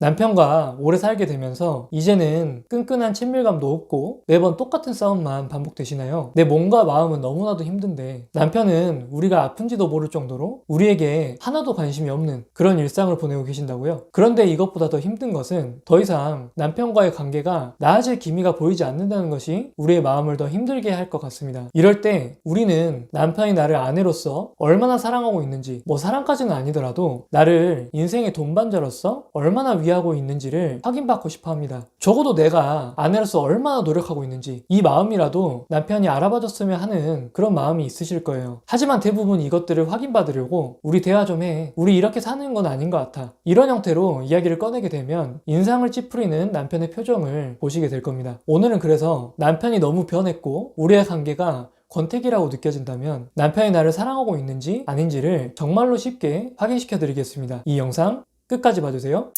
남편과 오래 살게 되면서 이제는 끈끈한 친밀감도 없고 매번 똑같은 싸움만 반복되시나요? 내 몸과 마음은 너무나도 힘든데 남편은 우리가 아픈지도 모를 정도로 우리에게 하나도 관심이 없는 그런 일상을 보내고 계신다고요? 그런데 이것보다 더 힘든 것은 더 이상 남편과의 관계가 나아질 기미가 보이지 않는다는 것이 우리의 마음을 더 힘들게 할 것 같습니다. 이럴 때 우리는 남편이 나를 아내로서 얼마나 사랑하고 있는지, 뭐 사랑까지는 아니더라도 나를 인생의 동반자로서 얼마나 위하고 있는지를 확인받고 싶어 합니다. 적어도 내가 아내로서 얼마나 노력하고 있는지 이 마음이라도 남편이 알아봐줬으면 하는 그런 마음이 있으실 거예요. 하지만 대부분 이것들을 확인받으려고 우리 대화 좀 해. 우리 이렇게 사는 건 아닌 것 같아. 이런 형태로 이야기를 꺼내게 되면 인상을 찌푸리는 남편의 표정을 보시게 될 겁니다. 오늘은 그래서 남편이 너무 변했고 우리의 관계가 권태기라고 느껴진다면 남편이 나를 사랑하고 있는지 아닌지를 정말로 쉽게 확인시켜 드리겠습니다. 이 영상 끝까지 봐주세요.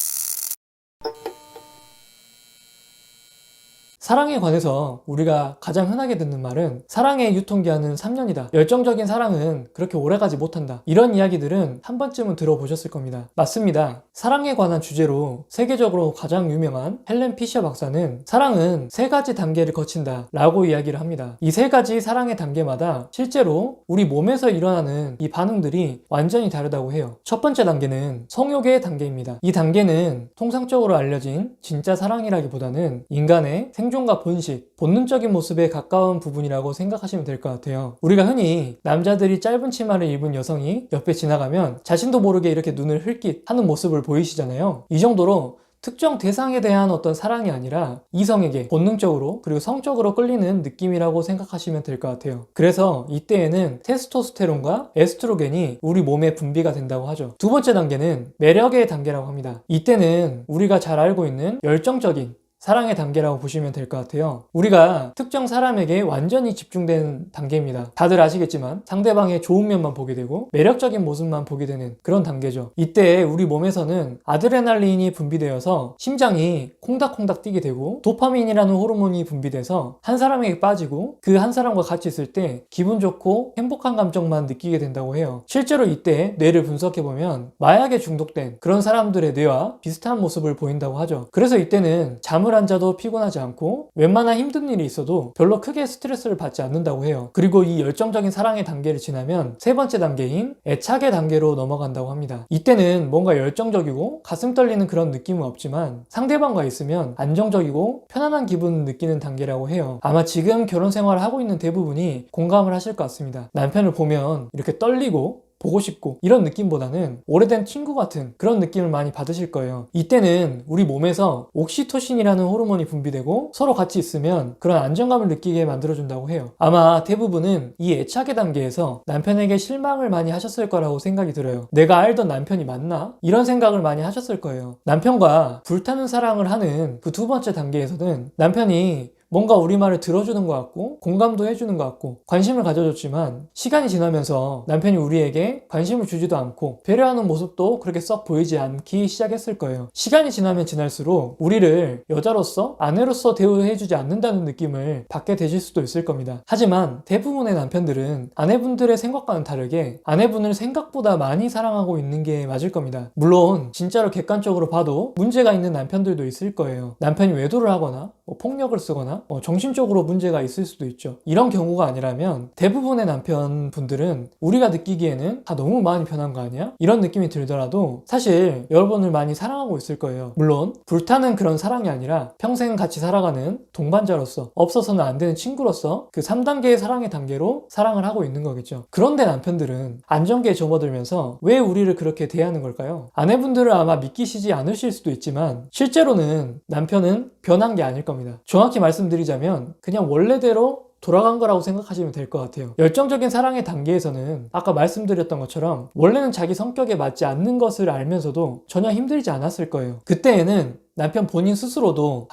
사랑에 관해서 우리가 가장 흔하게 듣는 말은 사랑의 유통기한은 3년이다. 열정적인 사랑은 그렇게 오래가지 못한다. 이런 이야기들은 한 번쯤은 들어보셨을 겁니다. 맞습니다. 사랑에 관한 주제로 세계적으로 가장 유명한 헬렌 피셔 박사는 사랑은 3가지 단계를 거친다 라고 이야기를 합니다. 이 3가지 사랑의 단계마다 실제로 우리 몸에서 일어나는 이 반응들이 완전히 다르다고 해요. 첫 번째 단계는 성욕의 단계입니다. 이 단계는 통상적으로 알려진 진짜 사랑이라기보다는 인간의 생존과 번식, 본능적인 모습에 가까운 부분이라고 생각하시면 될 것 같아요. 우리가 흔히 남자들이 짧은 치마를 입은 여성이 옆에 지나가면 자신도 모르게 이렇게 눈을 흘깃 하는 모습을 보이시잖아요. 이 정도로 특정 대상에 대한 어떤 사랑이 아니라 이성에게 본능적으로 그리고 성적으로 끌리는 느낌이라고 생각하시면 될 것 같아요. 그래서 이때에는 테스토스테론과 에스트로겐이 우리 몸에 분비가 된다고 하죠. 두 번째 단계는 매력의 단계라고 합니다. 이때는 우리가 잘 알고 있는 열정적인 사랑의 단계라고 보시면 될 것 같아요. 우리가 특정 사람에게 완전히 집중된 단계입니다. 다들 아시겠지만 상대방의 좋은 면만 보게 되고 매력적인 모습만 보게 되는 그런 단계죠. 이때 우리 몸에서는 아드레날린이 분비되어서 심장이 콩닥콩닥 뛰게 되고 도파민이라는 호르몬이 분비돼서 한 사람에게 빠지고 그 한 사람과 같이 있을 때 기분 좋고 행복한 감정만 느끼게 된다고 해요. 실제로 이때 뇌를 분석해보면 마약에 중독된 그런 사람들의 뇌와 비슷한 모습을 보인다고 하죠. 그래서 이때는 잠을 안 자도 피곤하지 않고 웬만한 힘든 일이 있어도 별로 크게 스트레스를 받지 않는다고 해요. 그리고 이 열정적인 사랑의 단계를 지나면 세 번째 단계인 애착의 단계로 넘어간다고 합니다. 이때는 뭔가 열정적이고 가슴 떨리는 그런 느낌은 없지만 상대방과 있으면 안정적이고 편안한 기분을 느끼는 단계라고 해요. 아마 지금 결혼 생활을 하고 있는 대부분이 공감을 하실 것 같습니다. 남편을 보면 이렇게 떨리고 보고 싶고 이런 느낌보다는 오래된 친구 같은 그런 느낌을 많이 받으실 거예요. 이때는 우리 몸에서 옥시토신이라는 호르몬이 분비되고 서로 같이 있으면 그런 안정감을 느끼게 만들어준다고 해요. 아마 대부분은 이 애착의 단계에서 남편에게 실망을 많이 하셨을 거라고 생각이 들어요. 내가 알던 남편이 맞나? 이런 생각을 많이 하셨을 거예요. 남편과 불타는 사랑을 하는 그 두 번째 단계에서는 남편이 뭔가 우리 말을 들어주는 것 같고 공감도 해주는 것 같고 관심을 가져줬지만 시간이 지나면서 남편이 우리에게 관심을 주지도 않고 배려하는 모습도 그렇게 썩 보이지 않기 시작했을 거예요. 시간이 지나면 지날수록 우리를 여자로서 아내로서 대우해주지 않는다는 느낌을 받게 되실 수도 있을 겁니다. 하지만 대부분의 남편들은 아내분들의 생각과는 다르게 아내분을 생각보다 많이 사랑하고 있는 게 맞을 겁니다. 물론 진짜로 객관적으로 봐도 문제가 있는 남편들도 있을 거예요. 남편이 외도를 하거나 폭력을 쓰거나 정신적으로 문제가 있을 수도 있죠. 이런 경우가 아니라면 대부분의 남편분들은 우리가 느끼기에는 다 너무 많이 변한 거 아니야? 이런 느낌이 들더라도 사실 여러분을 많이 사랑하고 있을 거예요. 물론 불타는 그런 사랑이 아니라 평생 같이 살아가는 동반자로서 없어서는 안 되는 친구로서 그 3단계의 사랑의 단계로 사랑을 하고 있는 거겠죠. 그런데 남편들은 안정기에 접어들면서 왜 우리를 그렇게 대하는 걸까요? 아내분들은 아마 믿기시지 않으실 수도 있지만 실제로는 남편은 변한 게 아닐 겁니다. 정확히 말씀드리자면 그냥 원래대로 돌아간 거라고 생각하시면 될 것 같아요. 열정적인 사랑의 단계에서는 아까 말씀드렸던 것처럼 원래는 자기 성격에 맞지 않는 것을 알면서도 전혀 힘들지 않았을 거예요. 그때에는 남편 본인 스스로도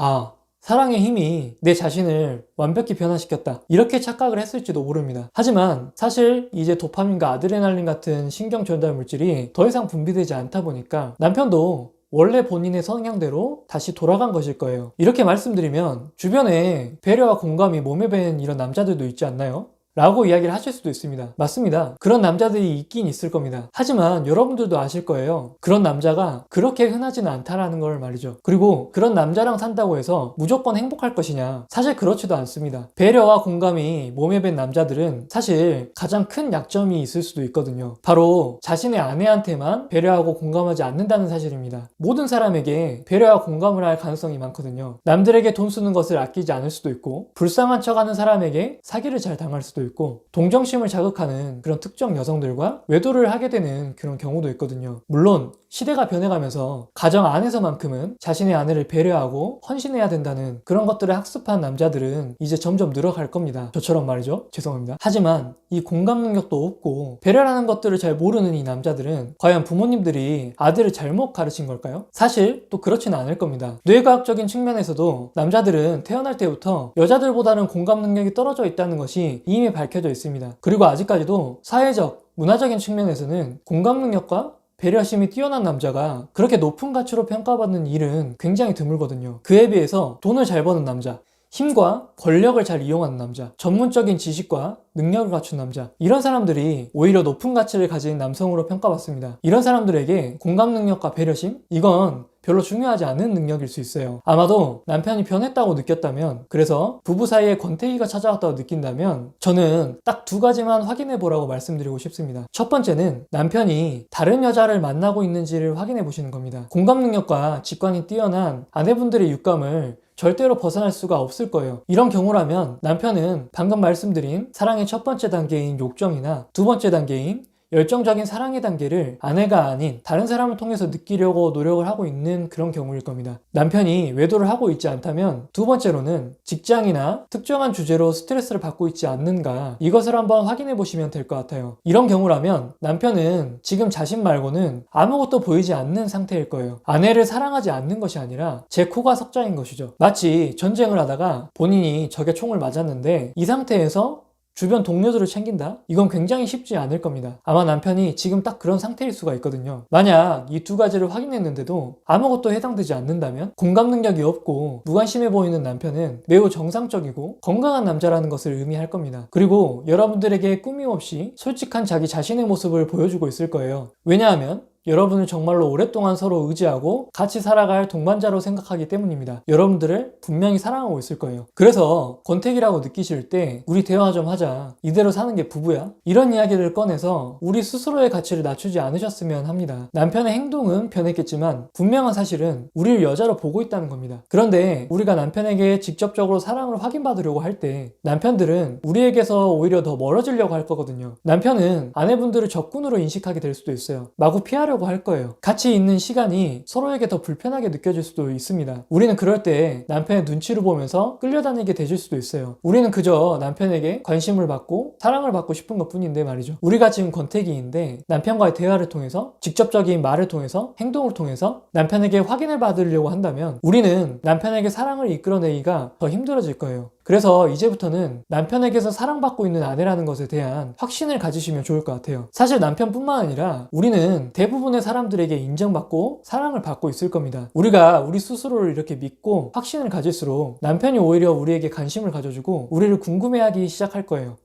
사랑의 힘이 내 자신을 완벽히 변화시켰다 이렇게 착각을 했을지도 모릅니다. 하지만 사실 이제 도파민과 아드레날린 같은 신경 전달 물질이 더 이상 분비되지 않다 보니까 남편도 원래 본인의 성향대로 다시 돌아간 것일 거예요. 이렇게 말씀드리면 주변에 배려와 공감이 몸에 밴 이런 남자들도 있지 않나요? 라고 이야기를 하실 수도 있습니다. 맞습니다. 그런 남자들이 있긴 있을 겁니다. 하지만 여러분들도 아실 거예요. 그런 남자가 그렇게 흔하지는 않다라는 걸 말이죠. 그리고 그런 남자랑 산다고 해서 무조건 행복할 것이냐? 사실 그렇지도 않습니다. 배려와 공감이 몸에 밴 남자들은 사실 가장 큰 약점이 있을 수도 있거든요. 바로 자신의 아내한테만 배려하고 공감하지 않는다는 사실입니다. 모든 사람에게 배려와 공감을 할 가능성이 많거든요. 남들에게 돈 쓰는 것을 아끼지 않을 수도 있고, 불쌍한 척하는 사람에게 사기를 잘 당할 수도 있고, 동정심을 자극하는 그런 특정 여성들과 외도를 하게 되는 그런 경우도 있거든요. 물론 시대가 변해가면서 가정 안에서만큼은 자신의 아내를 배려하고 헌신해야 된다는 그런 것들을 학습한 남자들은 이제 점점 늘어갈 겁니다. 저처럼 말이죠. 죄송합니다. 하지만 이 공감 능력도 없고 배려라는 것들을 잘 모르는 이 남자들은 과연 부모님들이 아들을 잘못 가르친 걸까요? 사실 또 그렇지는 않을 겁니다. 뇌과학적인 측면에서도 남자들은 태어날 때부터 여자들보다는 공감 능력이 떨어져 있다는 것이 이미 밝혀져 있습니다. 그리고 아직까지도 사회적, 문화적인 측면에서는 공감 능력과 배려심이 뛰어난 남자가 그렇게 높은 가치로 평가받는 일은 굉장히 드물거든요. 그에 비해서 돈을 잘 버는 남자, 힘과 권력을 잘 이용하는 남자, 전문적인 지식과 능력을 갖춘 남자, 이런 사람들이 오히려 높은 가치를 가진 남성으로 평가받습니다. 이런 사람들에게 공감 능력과 배려심? 이건 별로 중요하지 않은 능력일 수 있어요. 아마도 남편이 변했다고 느꼈다면, 그래서 부부 사이에 권태기가 찾아왔다고 느낀다면 저는 딱 두 가지만 확인해 보라고 말씀드리고 싶습니다. 첫 번째는 남편이 다른 여자를 만나고 있는지를 확인해 보시는 겁니다. 공감 능력과 직관이 뛰어난 아내분들의 육감을 절대로 벗어날 수가 없을 거예요. 이런 경우라면 남편은 방금 말씀드린 사랑의 첫 번째 단계인 욕정이나 두 번째 단계인 열정적인 사랑의 단계를 아내가 아닌 다른 사람을 통해서 느끼려고 노력을 하고 있는 그런 경우일 겁니다. 남편이 외도를 하고 있지 않다면 두 번째로는 직장이나 특정한 주제로 스트레스를 받고 있지 않는가, 이것을 한번 확인해 보시면 될 것 같아요. 이런 경우라면 남편은 지금 자신 말고는 아무것도 보이지 않는 상태일 거예요. 아내를 사랑하지 않는 것이 아니라 제 코가 석자인 것이죠. 마치 전쟁을 하다가 본인이 적의 총을 맞았는데 이 상태에서 주변 동료들을 챙긴다? 이건 굉장히 쉽지 않을 겁니다. 아마 남편이 지금 딱 그런 상태일 수가 있거든요. 만약 이 두 가지를 확인했는데도 아무것도 해당되지 않는다면, 공감 능력이 없고 무관심해 보이는 남편은 매우 정상적이고 건강한 남자라는 것을 의미할 겁니다. 그리고 여러분들에게 꾸밈없이 솔직한 자기 자신의 모습을 보여주고 있을 거예요. 왜냐하면 여러분을 정말로 오랫동안 서로 의지하고 같이 살아갈 동반자로 생각하기 때문입니다. 여러분들을 분명히 사랑하고 있을 거예요. 그래서 권태기라고 느끼실 때 우리 대화 좀 하자, 이대로 사는 게 부부야? 이런 이야기를 꺼내서 우리 스스로의 가치를 낮추지 않으셨으면 합니다. 남편의 행동은 변했겠지만 분명한 사실은 우리를 여자로 보고 있다는 겁니다. 그런데 우리가 남편에게 직접적으로 사랑을 확인받으려고 할 때 남편들은 우리에게서 오히려 더 멀어지려고 할 거거든요. 남편은 아내분들을 적군으로 인식하게 될 수도 있어요. 마구 피하려고 할 거예요. 같이 있는 시간이 서로에게 더 불편하게 느껴질 수도 있습니다. 우리는 그럴 때 남편의 눈치를 보면서 끌려다니게 되실 수도 있어요. 우리는 그저 남편에게 관심을 받고 사랑을 받고 싶은 것 뿐인데 말이죠. 우리가 지금 권태기인데 남편과의 대화를 통해서, 직접적인 말을 통해서, 행동을 통해서 남편에게 확인을 받으려고 한다면 우리는 남편에게 사랑을 이끌어내기가 더 힘들어질 거예요. 그래서 이제부터는 남편에게서 사랑받고 있는 아내라는 것에 대한 확신을 가지시면 좋을 것 같아요. 사실 남편뿐만 아니라 우리는 대부분의 사람들에게 인정받고 사랑을 받고 있을 겁니다. 우리가 우리 스스로를 이렇게 믿고 확신을 가질수록 남편이 오히려 우리에게 관심을 가져주고 우리를 궁금해하기 시작할 거예요.